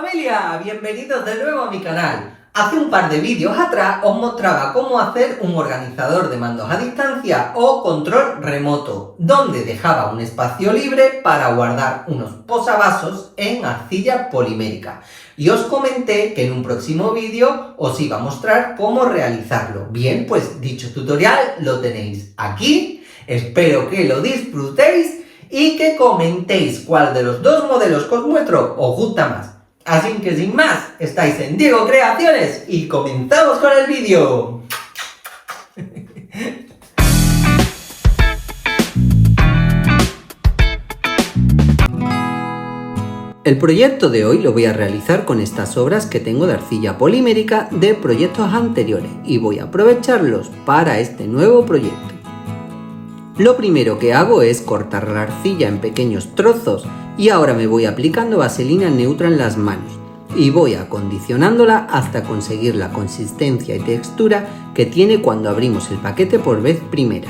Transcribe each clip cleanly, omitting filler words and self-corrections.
familia, bienvenidos de nuevo a mi canal. Hace un par de vídeos atrás os mostraba cómo hacer un organizador de mandos a distancia o control remoto, donde dejaba un espacio libre para guardar unos posavasos en arcilla polimérica. Y os comenté que en un próximo vídeo os iba a mostrar cómo realizarlo. Bien, pues dicho tutorial lo tenéis aquí. Espero que lo disfrutéis y que comentéis cuál de los dos modelos que os muestro os gusta más. Así que sin más, estáis en Diego Creaciones y comenzamos con el vídeo. El proyecto de hoy lo voy a realizar con estas obras que tengo de arcilla polimérica de proyectos anteriores y voy a aprovecharlos para este nuevo proyecto. Lo primero que hago es cortar la arcilla en pequeños trozos y ahora me voy aplicando vaselina neutra en las manos y voy acondicionándola hasta conseguir la consistencia y textura que tiene cuando abrimos el paquete por vez primera.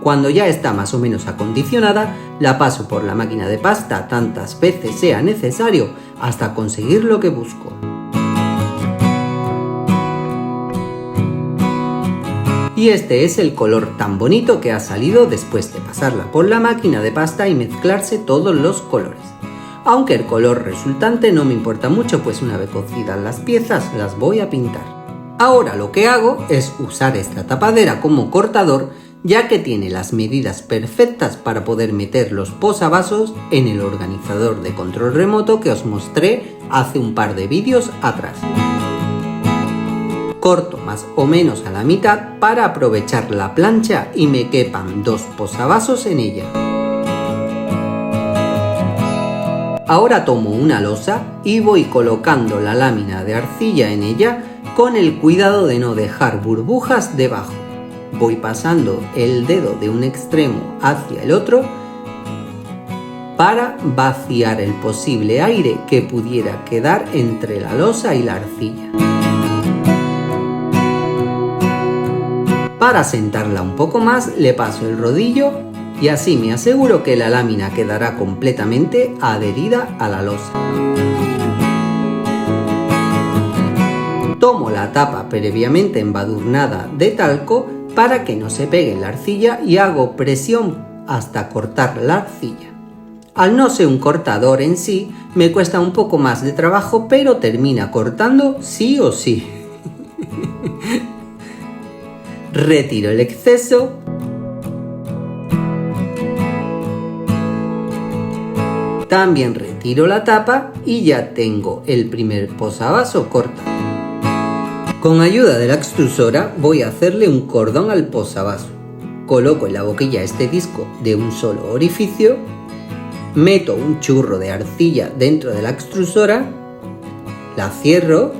Cuando ya está más o menos acondicionada, la paso por la máquina de pasta tantas veces sea necesario hasta conseguir lo que busco. Y este es el color tan bonito que ha salido después de pasarla por la máquina de pasta y mezclarse todos los colores. Aunque el color resultante no me importa mucho, pues una vez cocidas las piezas las voy a pintar. Ahora lo que hago es usar esta tapadera como cortador, ya que tiene las medidas perfectas para poder meter los posavasos en el organizador de control remoto que os mostré hace un par de vídeos atrás. Corto más o menos a la mitad para aprovechar la plancha y me quepan dos posavasos en ella. Ahora tomo una losa y voy colocando la lámina de arcilla en ella con el cuidado de no dejar burbujas debajo. Voy pasando el dedo de un extremo hacia el otro para vaciar el posible aire que pudiera quedar entre la losa y la arcilla. Para sentarla un poco más le paso el rodillo y así me aseguro que la lámina quedará completamente adherida a la losa. Tomo la tapa previamente embadurnada de talco para que no se pegue en la arcilla y hago presión hasta cortar la arcilla. Al no ser un cortador en sí, me cuesta un poco más de trabajo, pero termina cortando sí o sí. Retiro el exceso. También retiro la tapa y ya tengo el primer posavaso cortado. Con ayuda de la extrusora voy a hacerle un cordón al posavaso. Coloco en la boquilla este disco de un solo orificio, meto un churro de arcilla dentro de la extrusora, la cierro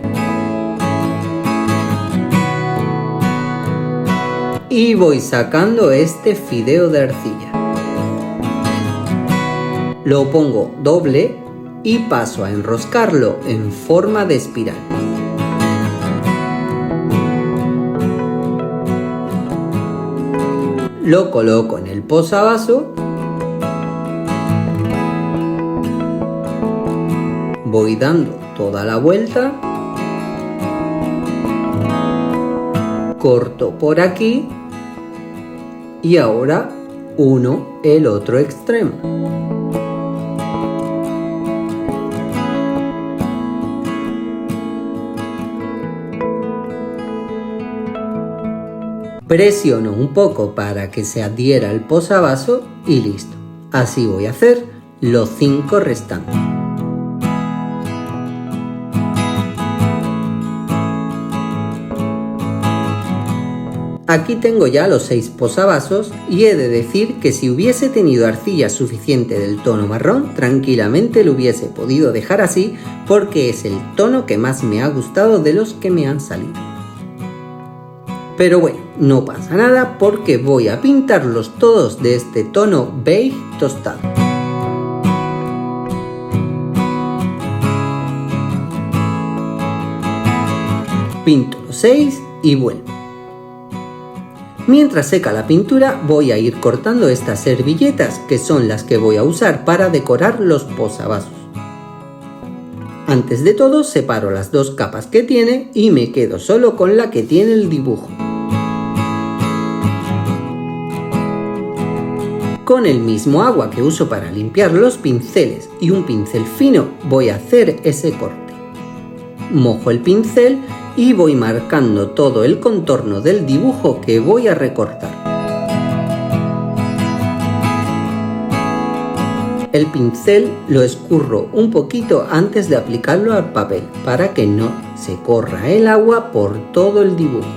y voy sacando este fideo de arcilla. Lo pongo doble y paso a enroscarlo en forma de espiral. Lo coloco en el posavaso. Voy dando toda la vuelta. Corto por aquí. Y ahora uno el otro extremo. Presiono un poco para que se adhiera el posavaso y listo. Así voy a hacer los 5 restantes. Aquí tengo ya los 6 posavasos y he de decir que si hubiese tenido arcilla suficiente del tono marrón, tranquilamente lo hubiese podido dejar así porque es el tono que más me ha gustado de los que me han salido. Pero bueno, no pasa nada porque voy a pintarlos todos de este tono beige tostado. Pinto los 6 y vuelvo. Mientras seca la pintura voy a ir cortando estas servilletas que son las que voy a usar para decorar los posavasos. Antes de todo separo las dos capas que tiene y me quedo solo con la que tiene el dibujo. Con el mismo agua que uso para limpiar los pinceles y un pincel fino voy a hacer ese corte. Mojo el pincel y voy marcando todo el contorno del dibujo que voy a recortar. El pincel lo escurro un poquito antes de aplicarlo al papel para que no se corra el agua por todo el dibujo.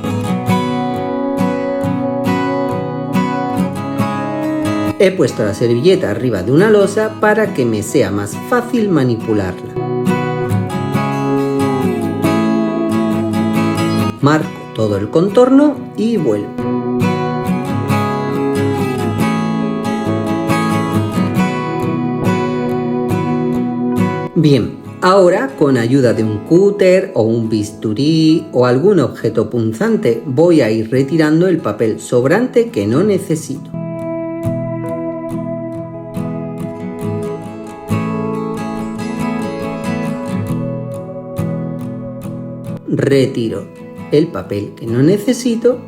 He puesto la servilleta arriba de una losa para que me sea más fácil manipularla. Marco todo el contorno y vuelvo. Bien, ahora con ayuda de un cúter o un bisturí o algún objeto punzante voy a ir retirando el papel sobrante que no necesito. Retiro el papel que no necesito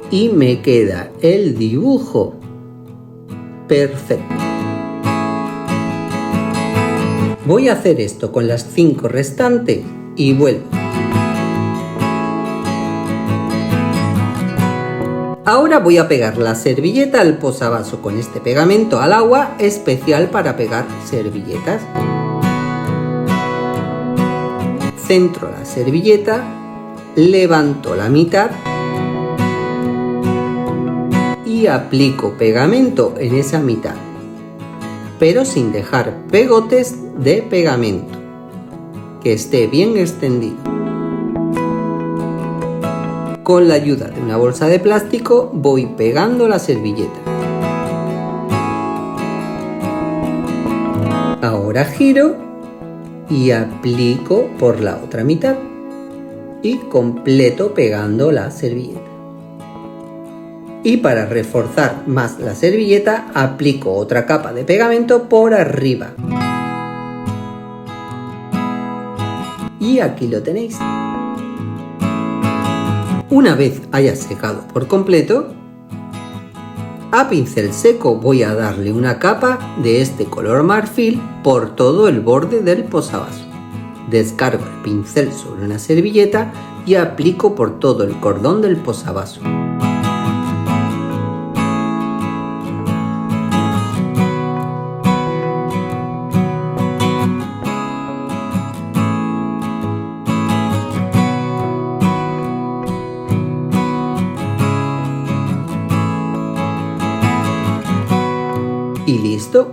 y me queda el dibujo perfecto. Voy a hacer esto con las 5 restantes y vuelvo. Ahora voy a pegar la servilleta al posavasos con este pegamento al agua especial para pegar servilletas. Centro la servilleta, levanto la mitad y aplico pegamento en esa mitad, pero sin dejar pegotes de pegamento, que esté bien extendido. Con la ayuda de una bolsa de plástico voy pegando la servilleta. Ahora giro y aplico por la otra mitad y completo pegando la servilleta. Y para reforzar más la servilleta aplico otra capa de pegamento por arriba. Y aquí lo tenéis. Una vez haya secado por completo, a pincel seco voy a darle una capa de este color marfil por todo el borde del posavasos. Descargo el pincel sobre una servilleta y aplico por todo el cordón del posavasos. Y listo.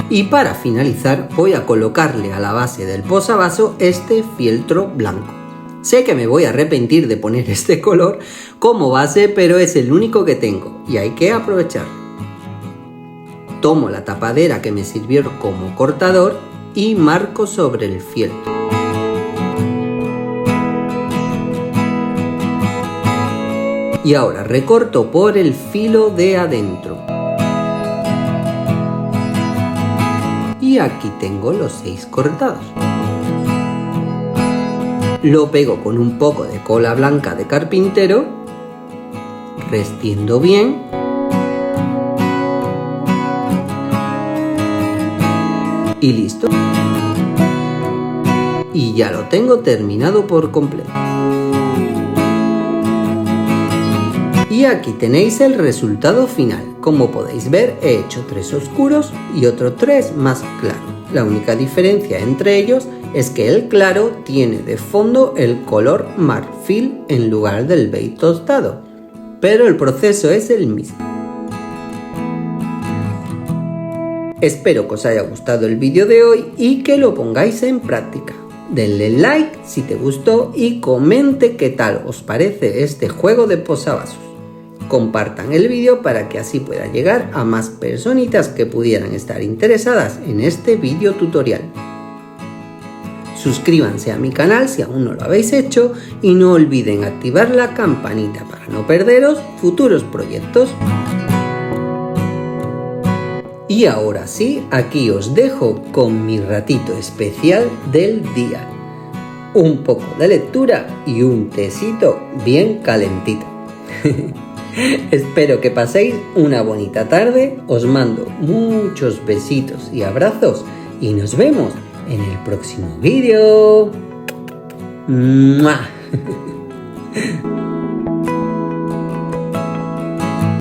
Y para finalizar voy a colocarle a la base del posavasos este fieltro blanco. Sé que me voy a arrepentir de poner este color como base, pero es el único que tengo y hay que aprovecharlo. Tomo la tapadera que me sirvió como cortador y marco sobre el fieltro. Y ahora recorto por el filo de adentro. Y aquí tengo los 6 cortados. Lo pego con un poco de cola blanca de carpintero, restiendo bien. Y listo. Y ya lo tengo terminado por completo. Y aquí tenéis el resultado final. Como podéis ver, he hecho 3 oscuros y otros 3 más claros. La única diferencia entre ellos es que el claro tiene de fondo el color marfil en lugar del beige tostado, pero el proceso es el mismo. Espero que os haya gustado el vídeo de hoy y que lo pongáis en práctica. Denle like si te gustó y comente qué tal os parece este juego de posavasos. Compartan el vídeo para que así pueda llegar a más personitas que pudieran estar interesadas en este vídeo tutorial. Suscríbanse a mi canal si aún no lo habéis hecho y no olviden activar la campanita para no perderos futuros proyectos. Y ahora sí, aquí os dejo con mi ratito especial del día. Un poco de lectura y un tecito bien calentito. Espero que paséis una bonita tarde, os mando muchos besitos y abrazos y nos vemos en el próximo vídeo. ¡Mua!